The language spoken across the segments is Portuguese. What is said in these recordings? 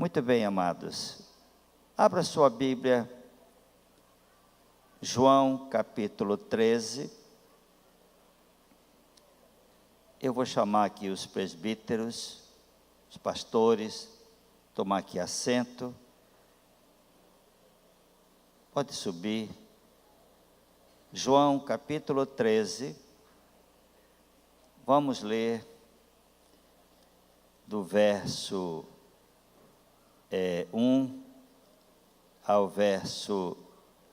Muito bem, amados. Abra sua Bíblia, João capítulo 13. Eu vou chamar aqui os presbíteros, os pastores, tomar aqui assento. Pode subir. João capítulo 13. Vamos ler do verso 1 ao verso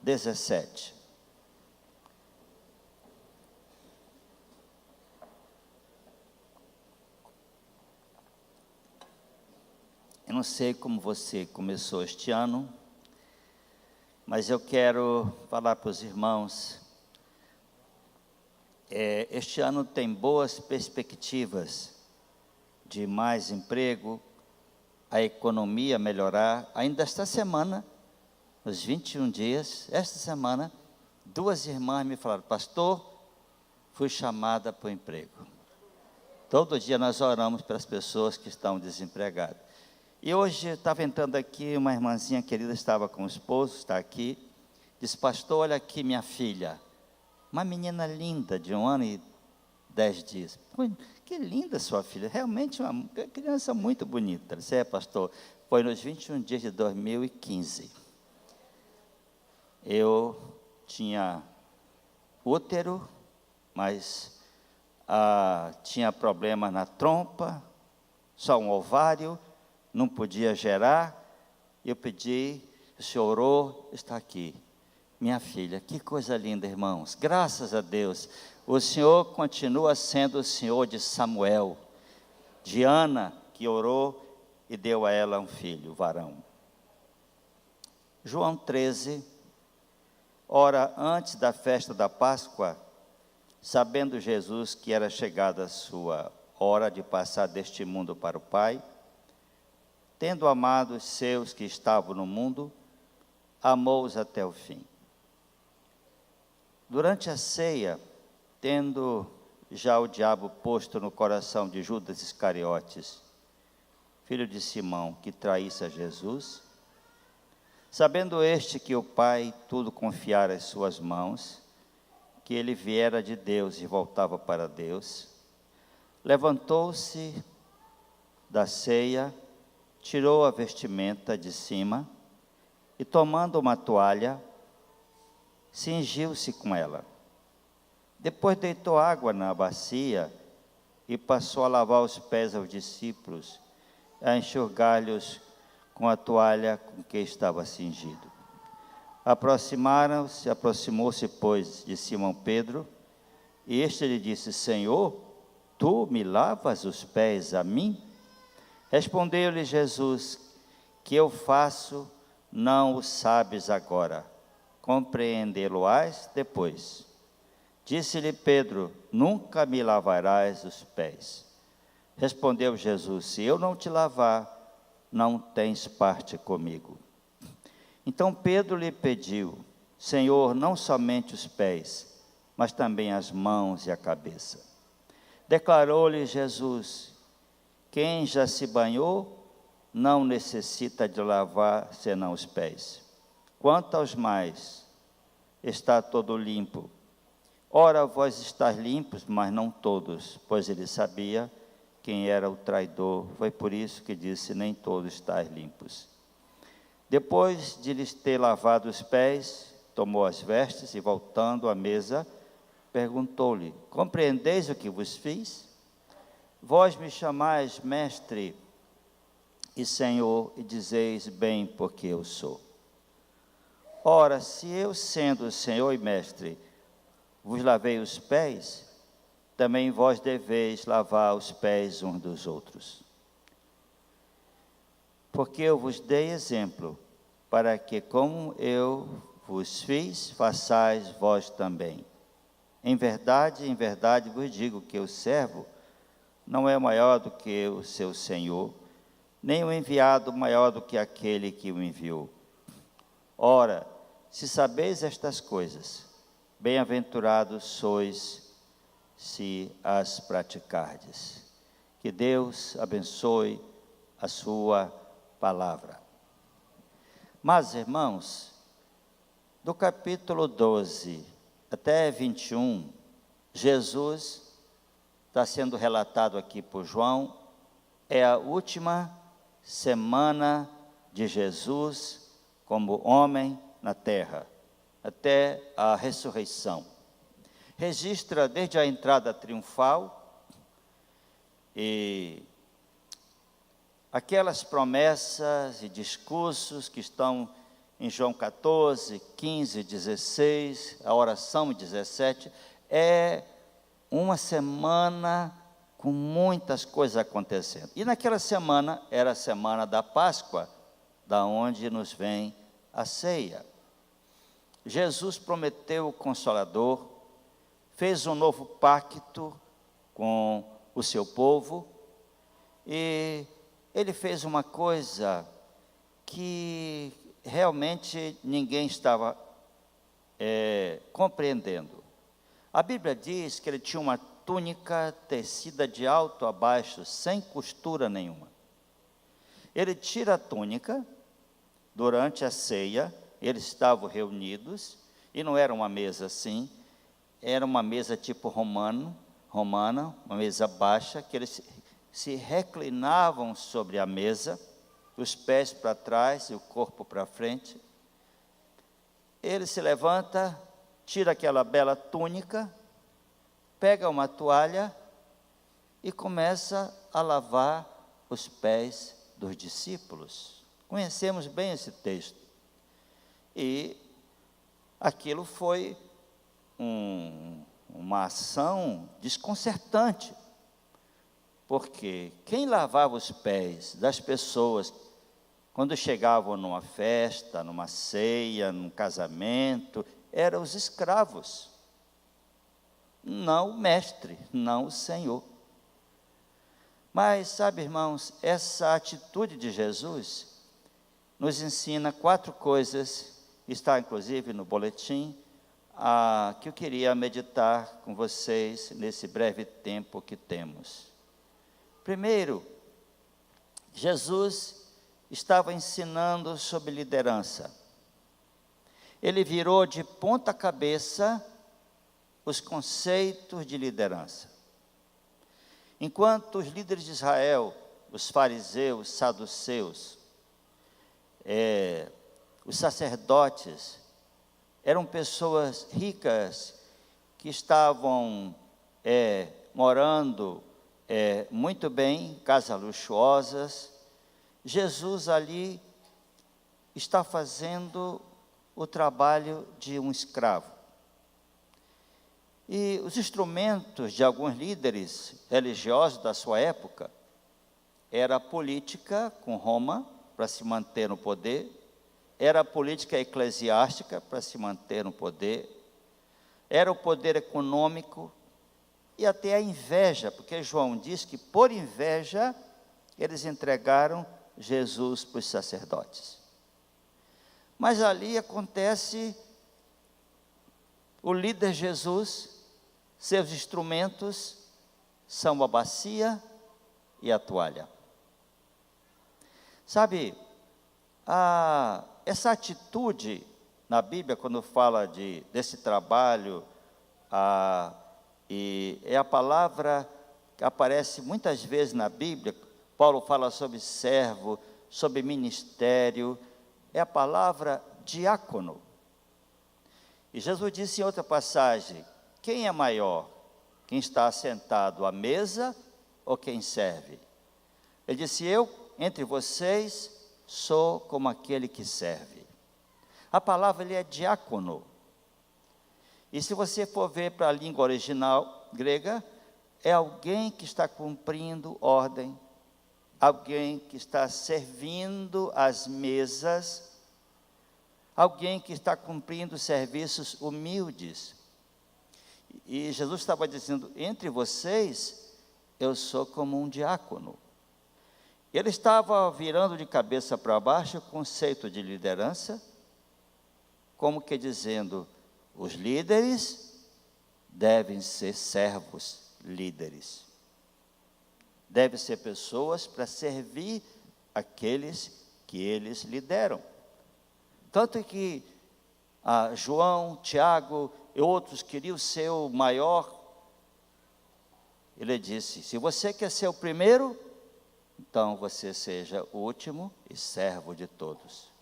17. Eu não sei como você começou este ano, mas eu quero falar para os irmãos, este ano tem boas perspectivas de mais emprego, a economia melhorar. Ainda esta semana, nos 21 dias, esta semana, 2 irmãs me falaram: pastor, fui chamada para o emprego. Todo dia nós oramos para as pessoas que estão desempregadas. E hoje estava entrando aqui, uma irmãzinha querida estava com o esposo, está aqui, disse: pastor, olha aqui minha filha, uma menina linda, de 1 ano e 10 dias. Que linda sua filha, realmente uma criança muito bonita. Disse: pastor, foi nos 21 dias de 2015. Eu tinha útero, mas tinha problema na trompa, só um ovário, não podia gerar. Eu pedi, o senhor orou, está aqui. Minha filha, que coisa linda, irmãos, graças a Deus. O Senhor continua sendo o Senhor de Samuel, de Ana, que orou e deu a ela um filho, varão. João 13, ora, antes da festa da Páscoa, sabendo Jesus que era chegada a sua hora de passar deste mundo para o Pai, tendo amado os seus que estavam no mundo, amou-os até o fim. Durante a ceia, tendo já o diabo posto no coração de Judas Iscariotes, filho de Simão, que traísse a Jesus, sabendo este que o Pai tudo confiara às suas mãos, que ele viera de Deus e voltava para Deus, levantou-se da ceia, tirou a vestimenta de cima e, tomando uma toalha, cingiu-se com ela. Depois deitou água na bacia e passou a lavar os pés aos discípulos, a enxugar-lhes com a toalha com que estava cingido. Aproximou-se, pois, de Simão Pedro, e este lhe disse: Senhor, tu me lavas os pés a mim? Respondeu-lhe Jesus: que eu faço, não o sabes agora, compreendê-lo-ás depois. Disse-lhe Pedro: nunca me lavarás os pés. Respondeu Jesus: se eu não te lavar, não tens parte comigo. Então Pedro lhe pediu: Senhor, não somente os pés, mas também as mãos e a cabeça. Declarou-lhe Jesus: quem já se banhou, não necessita de lavar senão os pés. Quanto aos mais, está todo limpo. Ora, vós estáis limpos, mas não todos, pois ele sabia quem era o traidor. Foi por isso que disse: nem todos estáis limpos. Depois de lhes ter lavado os pés, tomou as vestes e, voltando à mesa, perguntou-lhe: compreendeis o que vos fiz? Vós me chamais mestre e Senhor, e dizeis bem, porque eu sou. Ora, se eu, sendo Senhor e mestre, vos lavei os pés, também vós deveis lavar os pés uns dos outros. Porque eu vos dei exemplo, para que, como eu vos fiz, façais vós também. Em verdade vos digo que o servo não é maior do que o seu senhor, nem o enviado maior do que aquele que o enviou. Ora, se sabeis estas coisas, bem-aventurados sois se as praticardes. Que Deus abençoe a sua palavra. Mas, irmãos, do capítulo 12 até 21, Jesus está sendo relatado aqui por João, é a última semana de Jesus como homem na terra, até a ressurreição. Registra desde a entrada triunfal e aquelas promessas e discursos que estão em João 14, 15, 16, a oração 17, é uma semana com muitas coisas acontecendo. E naquela semana, era a semana da Páscoa, da onde nos vem a ceia. Jesus prometeu o Consolador, fez um novo pacto com o seu povo, e ele fez uma coisa que realmente ninguém estava compreendendo. A Bíblia diz que ele tinha uma túnica tecida de alto a baixo, sem costura nenhuma. Ele tira a túnica, durante a ceia, eles estavam reunidos, e não era uma mesa assim, era uma mesa tipo romana, uma mesa baixa, que eles se reclinavam sobre a mesa, os pés para trás e o corpo para frente. Ele se levanta, tira aquela bela túnica, pega uma toalha e começa a lavar os pés dos discípulos. Conhecemos bem esse texto. E aquilo foi uma ação desconcertante, porque quem lavava os pés das pessoas quando chegavam numa festa, numa ceia, num casamento, eram os escravos, não o mestre, não o Senhor. Mas, sabe, irmãos, essa atitude de Jesus nos ensina 4 coisas, está inclusive no boletim, que eu queria meditar com vocês nesse breve tempo que temos. Primeiro, Jesus estava ensinando sobre liderança. Ele virou de ponta cabeça os conceitos de liderança. Enquanto os líderes de Israel, os fariseus, saduceus, os sacerdotes, eram pessoas ricas que estavam morando muito bem, em casas luxuosas. Jesus ali está fazendo o trabalho de um escravo. E os instrumentos de alguns líderes religiosos da sua época era a política com Roma, para se manter no poder, era a política eclesiástica para se manter no poder, era o poder econômico e até a inveja, porque João diz que por inveja eles entregaram Jesus para os sacerdotes. Mas ali acontece o líder Jesus, seus instrumentos são a bacia e a toalha. Sabe, essa atitude na Bíblia, quando fala desse trabalho, e é a palavra que aparece muitas vezes na Bíblia. Paulo fala sobre servo, sobre ministério, é a palavra diácono. E Jesus disse em outra passagem: quem é maior? Quem está assentado à mesa ou quem serve? Ele disse: eu, entre vocês, sou como aquele que serve. A palavra ali é diácono. E se você for ver para a língua original grega, é alguém que está cumprindo ordem, alguém que está servindo as mesas, alguém que está cumprindo serviços humildes. E Jesus estava dizendo: entre vocês, eu sou como um diácono. Ele estava virando de cabeça para baixo o conceito de liderança, como que dizendo: os líderes devem ser servos líderes. Devem ser pessoas para servir aqueles que eles lideram. Tanto que João, Tiago e outros queriam ser o maior. Ele disse: se você quer ser o primeiro, então você seja o último e servo de todos.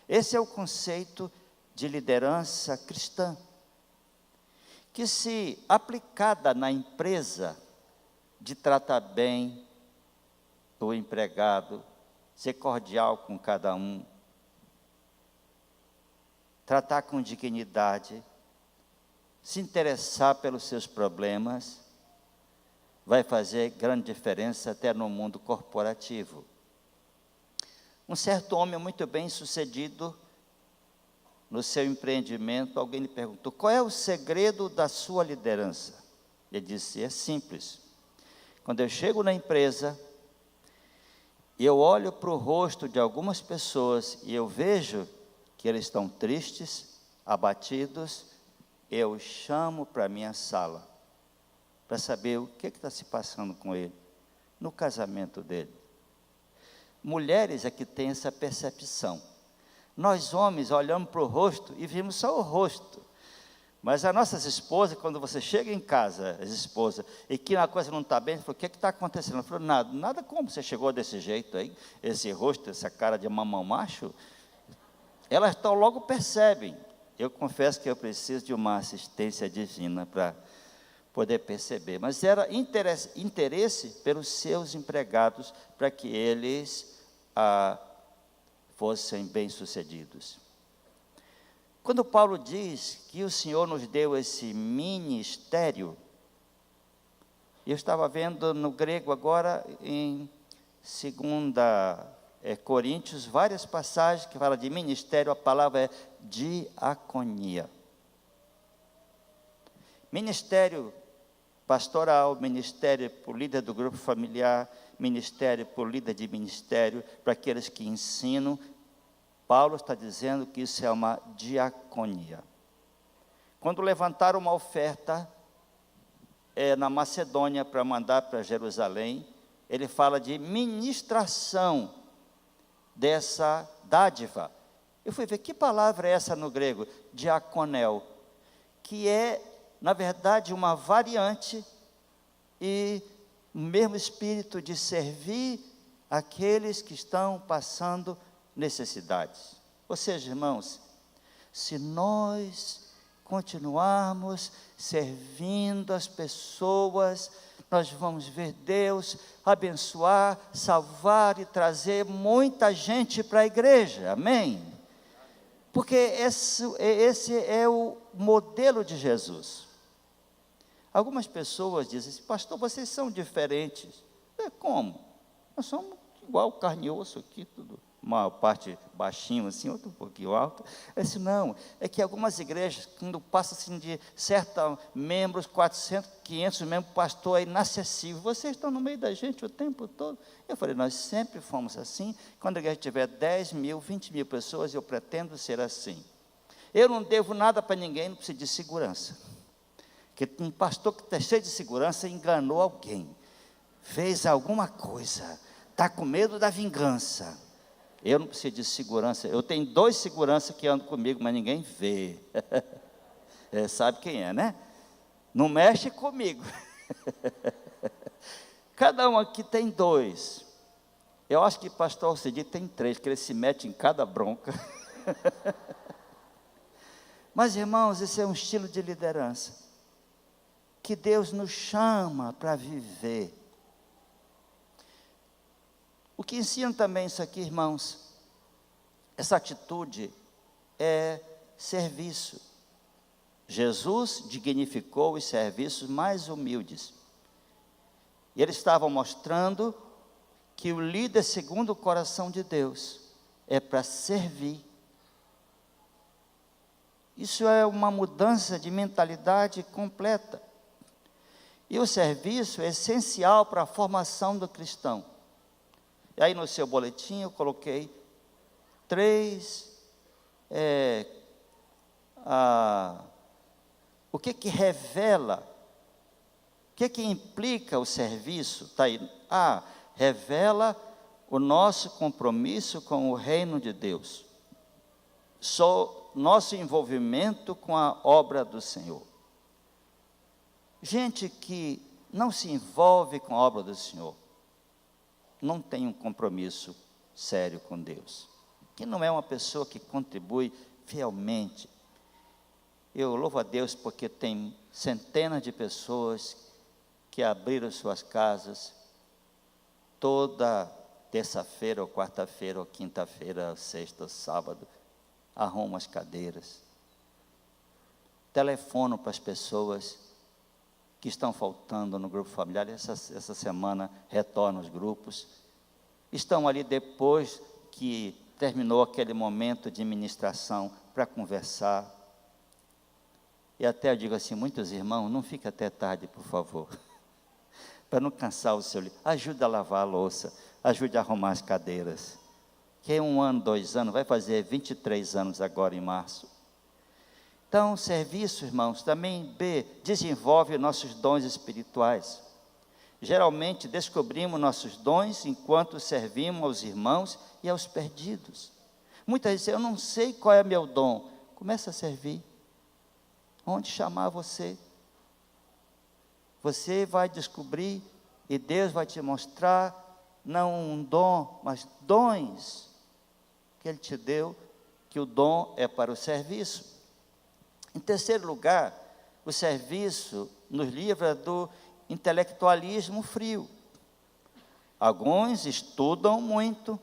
Esse é o conceito de liderança cristã, que, se aplicada na empresa, de tratar bem o empregado, ser cordial com cada um, tratar com dignidade, se interessar pelos seus problemas, vai fazer grande diferença até no mundo corporativo. Um certo homem muito bem sucedido no seu empreendimento, alguém lhe perguntou: qual é o segredo da sua liderança? Ele disse: é simples. Quando eu chego na empresa e eu olho para o rosto de algumas pessoas e eu vejo que eles estão tristes, abatidos, eu chamo para a minha sala, para saber o que está se passando com ele, no casamento dele. Mulheres é que têm essa percepção. Nós homens olhamos para o rosto e vimos só o rosto. Mas as nossas esposas, quando você chega em casa, as esposas, e que a coisa não está bem, falou: o que está acontecendo? Ela falou: nada como, você chegou desse jeito aí, esse rosto, essa cara de mamão macho. Elas logo percebem. Eu confesso que eu preciso de uma assistência divina para poder perceber. Mas era interesse pelos seus empregados, para que eles fossem bem-sucedidos. Quando Paulo diz que o Senhor nos deu esse ministério, eu estava vendo no grego agora, em 2 Coríntios, várias passagens que falam de ministério, a palavra é diaconia. Ministério pastoral, ministério por líder do grupo familiar, ministério por líder de ministério, para aqueles que ensinam. Paulo está dizendo que isso é uma diaconia. Quando levantaram uma oferta na Macedônia para mandar para Jerusalém, ele fala de ministração dessa dádiva. Eu fui ver que palavra é essa no grego, diaconel, que é, na verdade, uma variante e o mesmo espírito de servir aqueles que estão passando necessidades. Ou seja, irmãos, se nós continuarmos servindo as pessoas, nós vamos ver Deus abençoar, salvar e trazer muita gente para a igreja, amém? Porque esse é o modelo de Jesus. Algumas pessoas dizem assim: pastor, vocês são diferentes. Como? Nós somos igual carne e osso aqui, tudo. Uma parte baixinho assim, outra um pouquinho alta. Eu disse: não, é que algumas igrejas, quando passa assim de certos membros, 400, 500 membros, pastor é inacessível. Vocês estão no meio da gente o tempo todo. Eu falei: nós sempre fomos assim. Quando a igreja tiver 10 mil, 20 mil pessoas, eu pretendo ser assim. Eu não devo nada para ninguém, não preciso de segurança. Porque um pastor que está cheio de segurança enganou alguém, fez alguma coisa, está com medo da vingança. Eu não preciso de segurança. Eu tenho 2 seguranças que andam comigo, mas ninguém vê. Sabe quem é, né? Não mexe comigo. Cada um aqui tem 2. Eu acho que pastor Alcidi tem 3, que ele se mete em cada bronca. Mas, irmãos, esse é um estilo de liderança que Deus nos chama para viver. O que ensina também isso aqui, irmãos, essa atitude é serviço. Jesus dignificou os serviços mais humildes. E eles estavam mostrando que o líder segundo o coração de Deus é para servir. Isso é uma mudança de mentalidade completa. E o serviço é essencial para a formação do cristão. E aí no seu boletim eu coloquei 3, o que revela, o que implica o serviço, está aí, revela o nosso compromisso com o reino de Deus, nosso envolvimento com a obra do Senhor. Gente que não se envolve com a obra do Senhor, não tem um compromisso sério com Deus, que não é uma pessoa que contribui fielmente. Eu louvo a Deus porque tem centenas de pessoas que abriram suas casas toda terça-feira, ou quarta-feira, ou quinta-feira, ou sexta, ou sábado, arrumam as cadeiras, telefonam para as pessoas que estão faltando no grupo familiar. Essa semana retornam os grupos, estão ali depois que terminou aquele momento de ministração para conversar. E até eu digo assim, muitos irmãos, não fica até tarde, por favor, para não cansar o seu livro. Ajude a lavar a louça, ajude a arrumar as cadeiras, que é 1 ano, 2 anos, vai fazer 23 anos agora em março. Então, serviço, irmãos, também, desenvolve nossos dons espirituais. Geralmente, descobrimos nossos dons enquanto servimos aos irmãos e aos perdidos. Muitas vezes, eu não sei qual é meu dom. Começa a servir. Onde chamar você? Você vai descobrir e Deus vai te mostrar, não um dom, mas dons que Ele te deu, que o dom é para o serviço. Em terceiro lugar, o serviço nos livra do intelectualismo frio. Alguns estudam muito,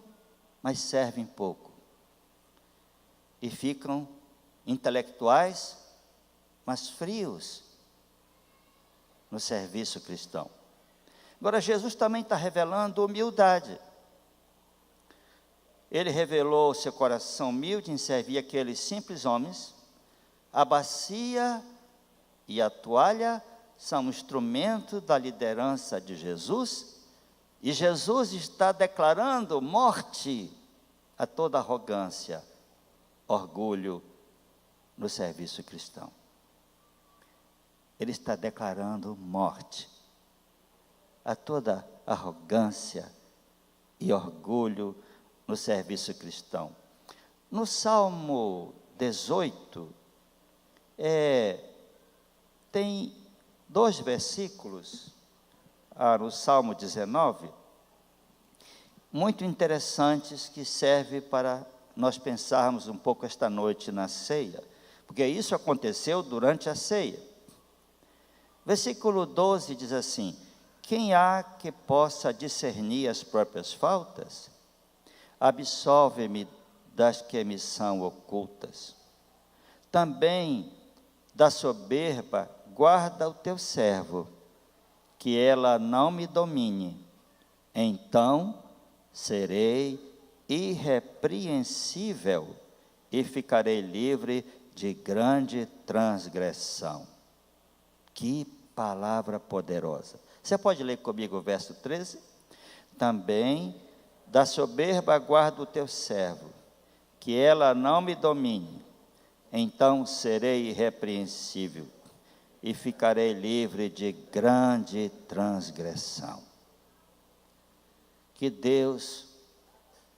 mas servem pouco. E ficam intelectuais, mas frios no serviço cristão. Agora, Jesus também está revelando humildade. Ele revelou seu coração humilde em servir aqueles simples homens. A bacia e a toalha são instrumento da liderança de Jesus, e Jesus está declarando morte a toda arrogância, orgulho no serviço cristão. Ele está declarando morte a toda arrogância e orgulho no serviço cristão. No Salmo 18, tem 2 versículos, no Salmo 19, muito interessantes, que servem para nós pensarmos um pouco esta noite na ceia, porque isso aconteceu durante a ceia. Versículo 12 diz assim: quem há que possa discernir as próprias faltas? Absolve-me das que me são ocultas. Também da soberba guarda o teu servo, que ela não me domine. Então serei irrepreensível e ficarei livre de grande transgressão. Que palavra poderosa. Você pode ler comigo o verso 13? Também da soberba guarda o teu servo, que ela não me domine. Então serei irrepreensível e ficarei livre de grande transgressão. Que Deus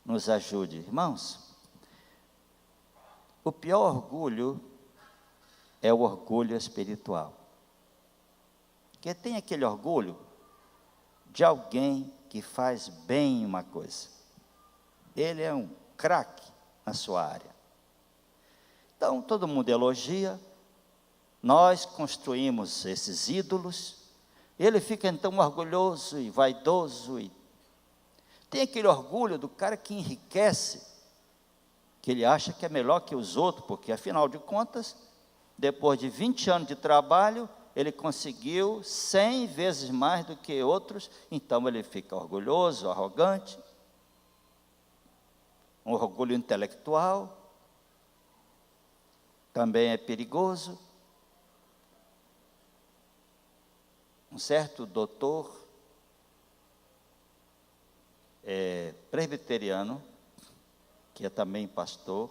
nos ajude. Irmãos, o pior orgulho é o orgulho espiritual. Porque tem aquele orgulho de alguém que faz bem uma coisa. Ele é um craque na sua área. Então, todo mundo elogia, nós construímos esses ídolos, ele fica então orgulhoso e vaidoso. Tem aquele orgulho do cara que enriquece, que ele acha que é melhor que os outros, porque afinal de contas, depois de 20 anos de trabalho, ele conseguiu 100 vezes mais do que outros, então ele fica orgulhoso, arrogante, um orgulho intelectual, também é perigoso. Um certo doutor presbiteriano, que é também pastor,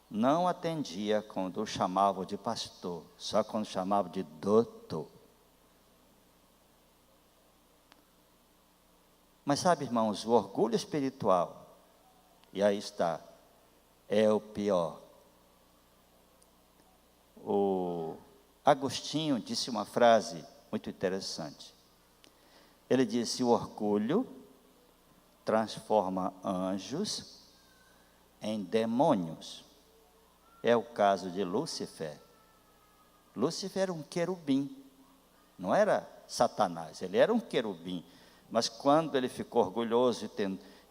não atendia quando chamavam de pastor, só quando chamavam de doutor. Mas sabe, irmãos, o orgulho espiritual, e aí está, é o pior. O Agostinho disse uma frase muito interessante. Ele disse: o orgulho transforma anjos em demônios. É o caso de Lúcifer. Lúcifer era um querubim, não era Satanás, ele era um querubim. Mas quando ele ficou orgulhoso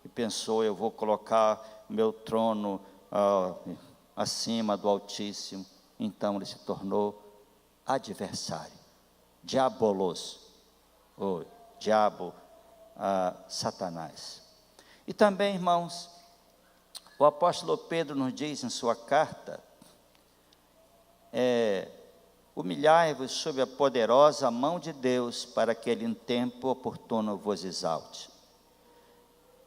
e pensou, eu vou colocar meu trono acima do Altíssimo, então ele se tornou adversário, diabolos, o diabo, Satanás. E também, irmãos, o apóstolo Pedro nos diz em sua carta, humilhai-vos sob a poderosa mão de Deus, para que ele em tempo oportuno vos exalte.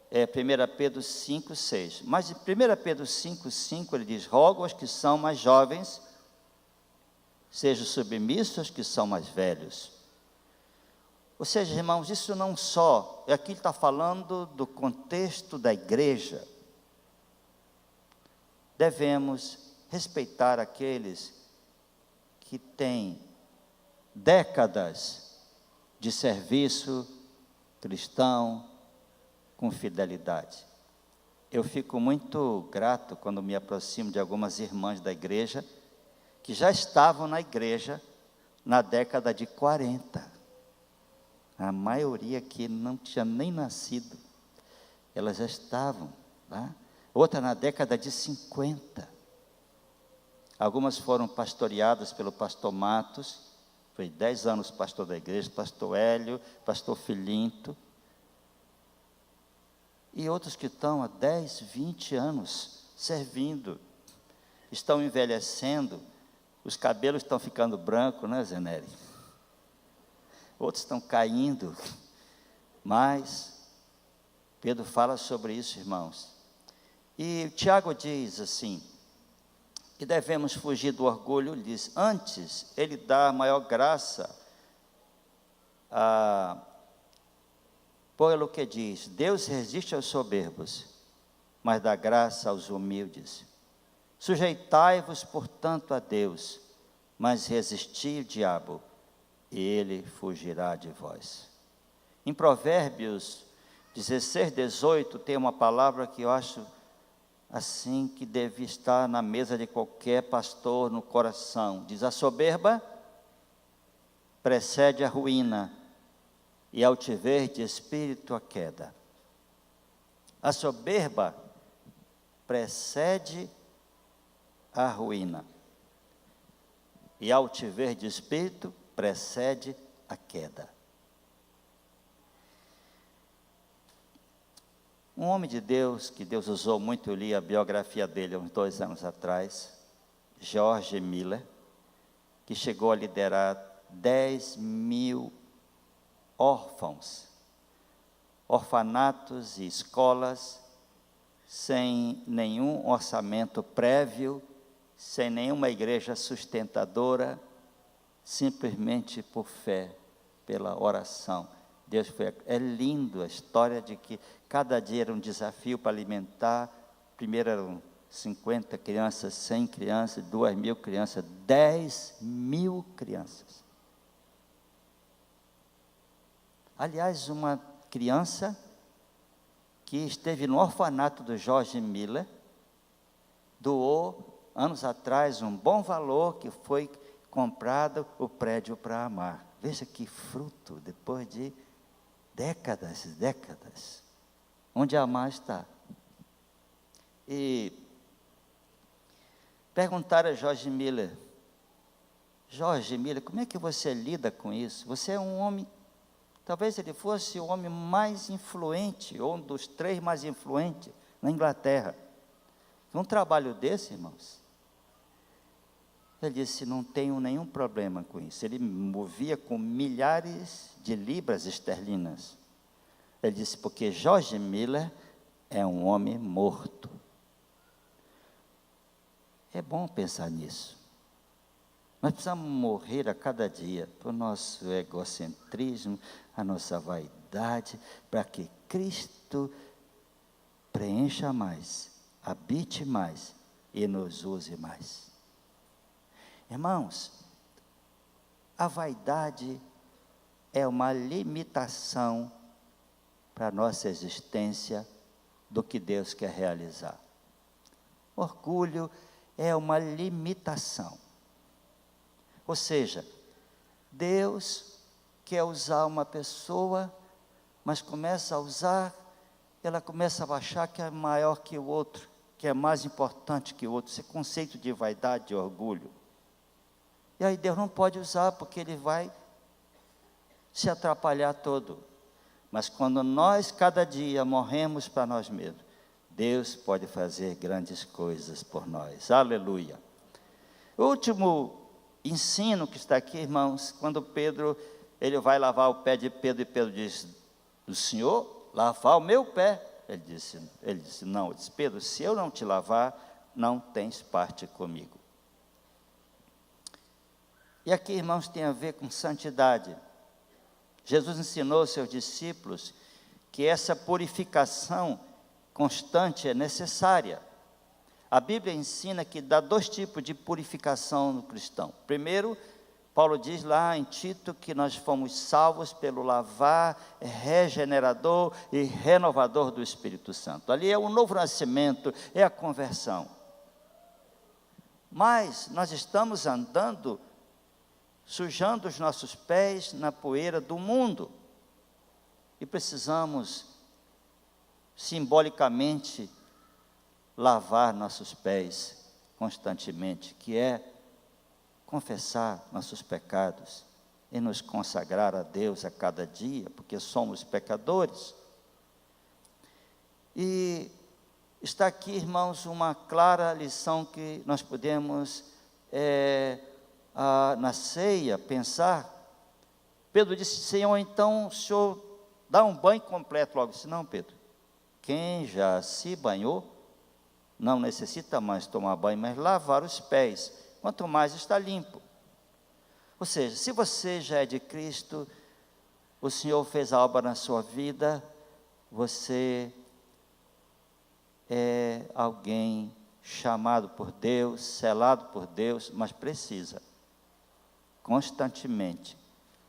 1 Pedro 5,6. Mas em 1 Pedro 5,5 ele diz: rogo aos que são mais jovens, sejam submissos aos que são mais velhos. Ou seja, irmãos, isso não só, aqui ele está falando do contexto da igreja. Devemos respeitar aqueles que têm décadas de serviço cristão com fidelidade. Eu fico muito grato quando me aproximo de algumas irmãs da igreja que já estavam na igreja na década de 40. A maioria aqui não tinha nem nascido. Elas já estavam, tá? Outra na década de 50. Algumas foram pastoreadas pelo pastor Matos, foi 10 anos pastor da igreja, pastor Hélio, pastor Filinto. E outros que estão há 10, 20 anos servindo, estão envelhecendo, os cabelos estão ficando brancos, né, Zeneri? Outros estão caindo, mas Pedro fala sobre isso, irmãos. E Tiago diz assim, que devemos fugir do orgulho, ele diz, antes ele dá maior graça, pelo que diz, Deus resiste aos soberbos, mas dá graça aos humildes. Sujeitai-vos, portanto, a Deus, mas resisti o diabo, e ele fugirá de vós. Em Provérbios 16, 18, tem uma palavra que eu acho assim que deve estar na mesa de qualquer pastor, no coração. Diz: a soberba precede a ruína, e altiver de espírito a queda. A soberba precede a ruína, e altiver de espírito precede a queda. Um homem de Deus, que Deus usou muito, eu li a biografia dele há uns 2 anos atrás, George Miller, que chegou a liderar 10.000 órfãos, orfanatos e escolas, sem nenhum orçamento prévio, sem nenhuma igreja sustentadora, simplesmente por fé, pela oração. Deus foi. É lindo a história de que cada dia era um desafio para alimentar. Primeiro eram 50 crianças, 100 crianças, 2.000 crianças, 10.000 crianças. Aliás, uma criança que esteve no orfanato do George Miller, doou, anos atrás, um bom valor, que foi comprado o prédio para amar. Veja que fruto, depois de décadas, onde amar está. E perguntaram a George Miller, como é que você lida com isso? Você é um homem, talvez ele fosse o homem mais influente, ou um dos 3 mais influentes na Inglaterra. Um trabalho desse, irmãos, ele disse: não tenho nenhum problema com isso. Ele movia com milhares de libras esterlinas. Ele disse: porque George Miller é um homem morto. É bom pensar nisso. Nós precisamos morrer a cada dia para o nosso egocentrismo, a nossa vaidade, para que Cristo preencha mais, habite mais e nos use mais. Irmãos, a vaidade é uma limitação para a nossa existência do que Deus quer realizar. Orgulho é uma limitação. Ou seja, Deus quer usar uma pessoa, mas começa a usar, ela começa a achar que é maior que o outro, que é mais importante que o outro. Esse conceito de vaidade, de orgulho. E aí Deus não pode usar, porque Ele vai se atrapalhar todo. Mas quando nós, cada dia, morremos para nós mesmos, Deus pode fazer grandes coisas por nós. Aleluia. O último ensino que está aqui, irmãos, quando Pedro, ele vai lavar o pé de Pedro, e Pedro diz: o Senhor lavar o meu pé? Ele disse não. Ele disse: Pedro, se eu não te lavar, não tens parte comigo. E aqui, irmãos, tem a ver com santidade. Jesus ensinou aos seus discípulos que essa purificação constante é necessária. A Bíblia ensina que dá dois tipos de purificação no cristão. Primeiro, Paulo diz lá em Tito que nós fomos salvos pelo lavar regenerador e renovador do Espírito Santo. Ali é o novo nascimento, é a conversão. Mas nós estamos andando, sujando os nossos pés na poeira do mundo. E precisamos, simbolicamente, lavar nossos pés constantemente, que é confessar nossos pecados e nos consagrar a Deus a cada dia, porque somos pecadores. E está aqui, irmãos, uma clara lição que nós podemos, na ceia, pensar. Pedro disse: Senhor, então o Senhor dá um banho completo logo. Eu disse: não, Pedro, quem já se banhou, não necessita mais tomar banho, mas lavar os pés, quanto mais está limpo. Ou seja, se você já é de Cristo, o Senhor fez a obra na sua vida, você é alguém chamado por Deus, selado por Deus, mas precisa constantemente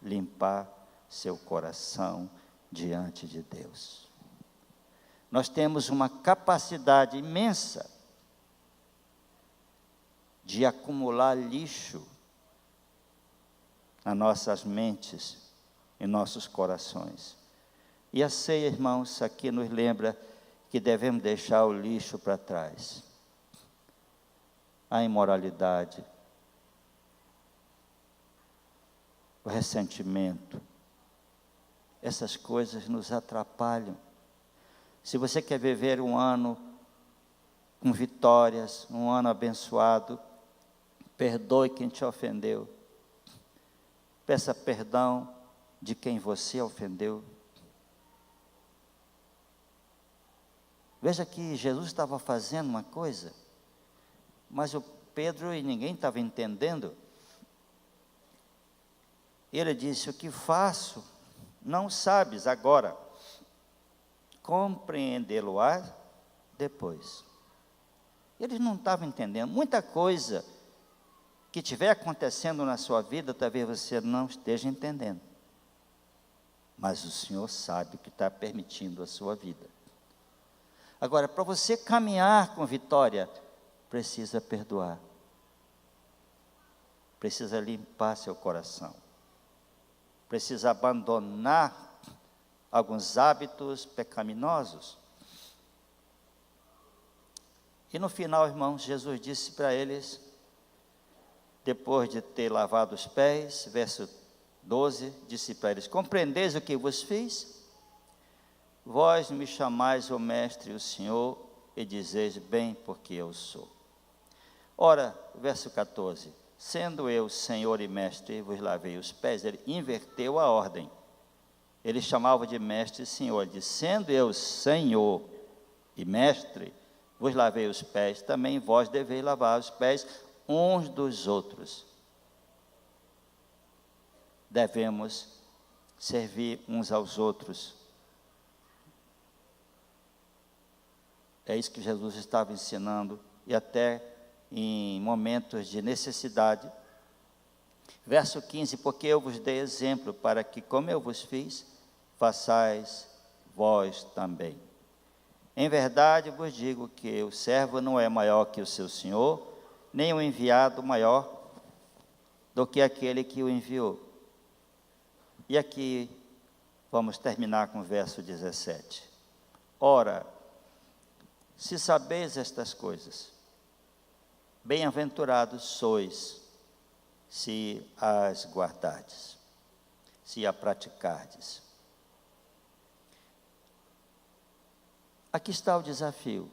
limpar seu coração diante de Deus. Nós temos uma capacidade imensa de acumular lixo nas nossas mentes, em nossos corações. E a ceia, irmãos, aqui nos lembra que devemos deixar o lixo para trás. A imoralidade, o ressentimento, essas coisas nos atrapalham. Se você quer viver um ano com vitórias, um ano abençoado, perdoe quem te ofendeu. Peça perdão de quem você ofendeu. Veja que Jesus estava fazendo uma coisa, mas o Pedro e ninguém estava entendendo. Ele disse: o que faço, não sabes agora, compreendê-lo-á depois. Eles não estavam entendendo. Muita coisa que estiver acontecendo na sua vida, talvez você não esteja entendendo. Mas o Senhor sabe o que está permitindo a sua vida. Agora, para você caminhar com vitória, precisa perdoar. Precisa limpar seu coração. Precisa abandonar alguns hábitos pecaminosos. E no final, irmãos, Jesus disse para eles, depois de ter lavado os pés, verso 12, disse para eles: compreendeis o que vos fiz? Vós me chamais o mestre e o Senhor, e dizeis bem, porque eu sou. Ora, verso 14, sendo eu Senhor e mestre, vos lavei os pés. Ele inverteu a ordem. Ele chamava de mestre e Senhor. Ele disse: sendo eu Senhor e mestre, vos lavei os pés, também vós deveis lavar os pés uns dos outros. devemos servir uns aos outros. É isso que Jesus estava ensinando, e até em momentos de necessidade. Verso 15, porque eu vos dei exemplo, para que, como eu vos fiz, façais vós também. Em verdade vos digo que o servo não é maior que o seu senhor, nem o enviado maior do que aquele que o enviou. E aqui vamos terminar com o verso 17. Ora, se sabeis estas coisas, bem-aventurados sois, se as guardardes, se a praticardes. Aqui está o desafio.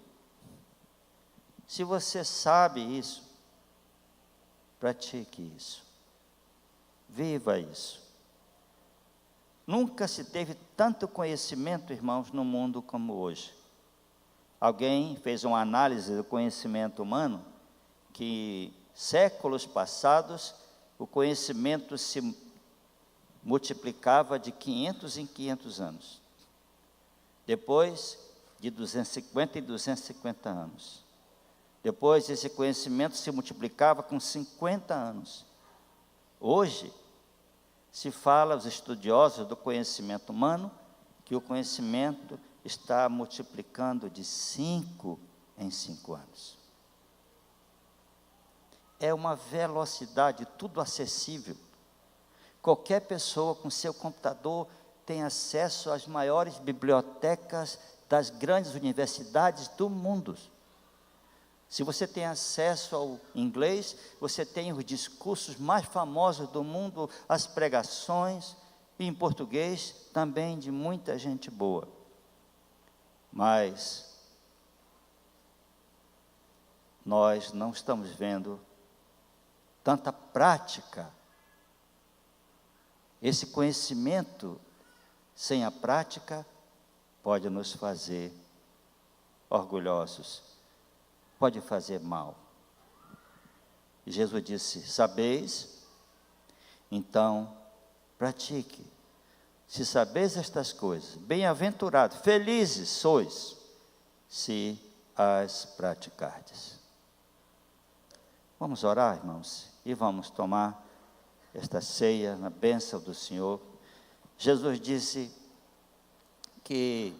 Se você sabe isso, pratique isso. Viva isso. Nunca se teve tanto conhecimento, irmãos, no mundo como hoje. Alguém fez uma análise do conhecimento humano, que séculos passados o conhecimento se multiplicava de 500 em 500 anos. Depois de 250 em 250 anos. Depois esse conhecimento se multiplicava com 50 anos. Hoje se fala, os estudiosos do conhecimento humano, que o conhecimento está multiplicando de 5 em 5 anos. É uma velocidade, tudo acessível. Qualquer pessoa com seu computador tem acesso às maiores bibliotecas das grandes universidades do mundo. Se você tem acesso ao inglês, você tem os discursos mais famosos do mundo, as pregações, e em português também de muita gente boa. Mas nós não estamos vendo tanta prática. Esse conhecimento sem a prática pode nos fazer orgulhosos, pode fazer mal. E Jesus disse: sabeis, então pratique. Se sabeis estas coisas, bem-aventurados, felizes sois, se as praticardes. Vamos orar, irmãos, e vamos tomar esta ceia na bênção do Senhor. Jesus disse que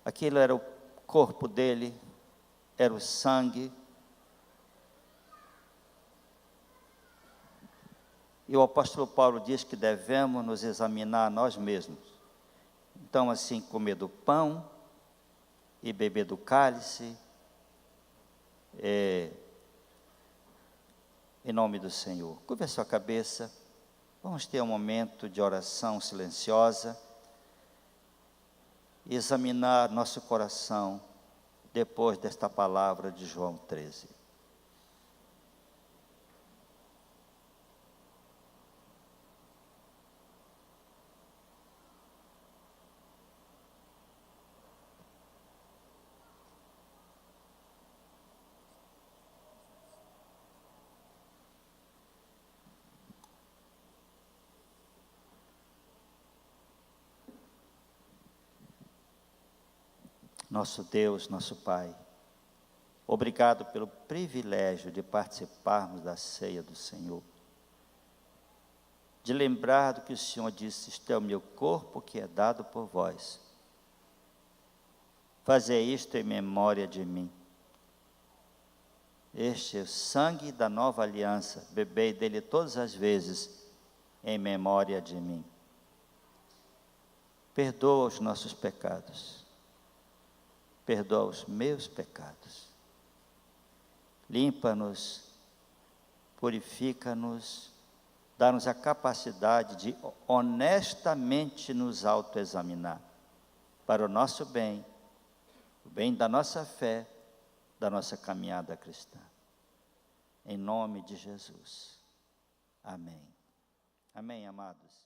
aquilo era o corpo dele, era o sangue. E o apóstolo Paulo diz que devemos nos examinar nós mesmos. Então, assim, comer do pão e beber do cálice, em nome do Senhor. Curva a sua cabeça, vamos ter um momento de oração silenciosa, e examinar nosso coração depois desta palavra de João 13. Nosso Deus, nosso Pai, obrigado pelo privilégio de participarmos da ceia do Senhor, de lembrar do que o Senhor disse: este é o meu corpo que é dado por vós, fazei isto em memória de mim. Este é o sangue da nova aliança, bebei dele todas as vezes em memória de mim. Perdoa os nossos pecados, perdoa os meus pecados, limpa-nos, purifica-nos, dá-nos a capacidade de honestamente nos autoexaminar, para o nosso bem, o bem da nossa fé, da nossa caminhada cristã. Em nome de Jesus. Amém. Amém, amados.